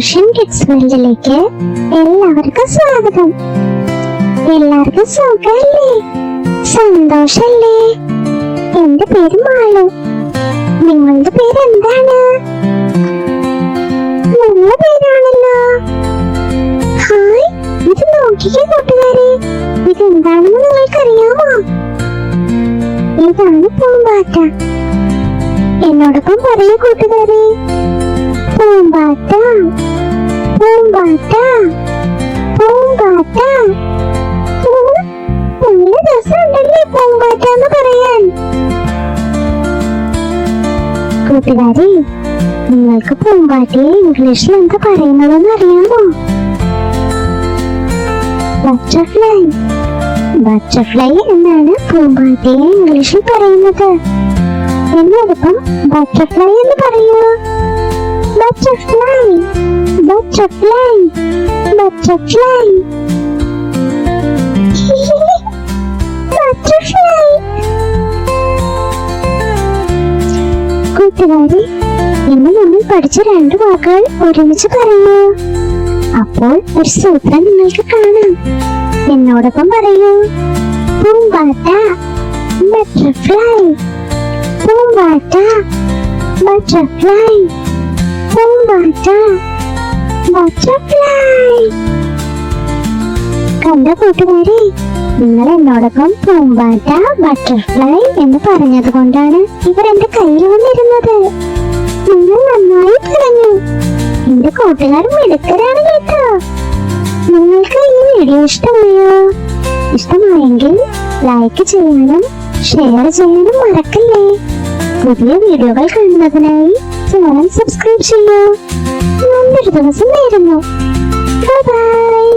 Ocean kids വേൾഡിലേക്ക് എല്ലാവർക്കും സ്വാഗതം. എല്ലാവർക്കും സുഖല്ലേ? സന്തോഷല്ലേ? എന്റെ പേര് മാളു. നിങ്ങളുടെ പേര് എന്താണ്? നല്ല പേരാണല്ലോ. ഹായ്, ഇത് നോക്കിക്കേ കൂട്ടുകാരെ. ഇതെന്താണെന്ന് നിങ്ങൾക്കറിയാമോ? ഇതാണ് പൂമ്പാറ്റ. എന്നോടൊപ്പം പറയൂ കൂട്ടുകാരെ. പൂമ്പാറ്റ, പൂമ്പാറ്റ, പൂമ്പാറ്റ. നല്ല രസമുണ്ടല്ലേ പൂമ്പാറ്റ എന്ന് പറയാൻ. കൂട്ടുകാരെ, നിങ്ങൾക്ക് പൂമ്പാറ്റയെ ഇംഗ്ലീഷിൽ എന്താ പറയുന്നതെന്ന് അറിയാമോ? ബട്ടർഫ്ലൈ. ബട്ടർഫ്ലൈ എന്നാണ് പൂമ്പാറ്റയെ ഇംഗ്ലീഷിൽ പറയുന്നത്. എന്നോടൊപ്പം ബട്ടർഫ്ലൈ എന്ന് പറയൂ. Butterfly, butterfly, butterfly, butterfly. കൂട്ടുകാരി, ഇന്ന് നമ്മൾ പഠിച്ച രണ്ട് വാക്കുകൾ ഒരുമിച്ച് പറയൂ. അപ്പോൾ ഒരു സൂത്രം നിങ്ങൾക്ക് കാണാം. എന്നോടൊപ്പം പറയൂ. പൂമ്പാറ്റ, ബട്ടർഫ്ലൈ, പൂമ്പാറ്റ, ബട്ടർഫ്ലൈ, പൂമ്പാറ്റ, ബട്ടർഫ്ലൈ. കണ്ട കൂട്ടുകാരെ, നിങ്ങൾ എന്നോടൊപ്പം പൂമ്പാറ്റ, ബട്ടർഫ്ലൈ എന്ന് പറഞ്ഞത് കൊണ്ടാണ് ഇവർ എന്റെ കയ്യിൽ വന്നിരുന്നത്. നിങ്ങൾ നന്നായി പറഞ്ഞു. എന്റെ കൂട്ടുകാർ മിടുക്കരാണ് കേട്ടോ. നിങ്ങൾക്ക് ഈ വീഡിയോ ഇഷ്ടമായോ? ഇഷ്ടമായെങ്കിൽ ലൈക്ക് ചെയ്യാനും ഷെയർ ചെയ്യാനും മറക്കല്ലേ. പുതിയ വീഡിയോകൾ കാണുന്നതിനായി ചാനൽ സബ്സ്ക്രൈബ് ചെയ്യൂ. നല്ലൊരു ദിവസം നേരുന്നു. ബൈ.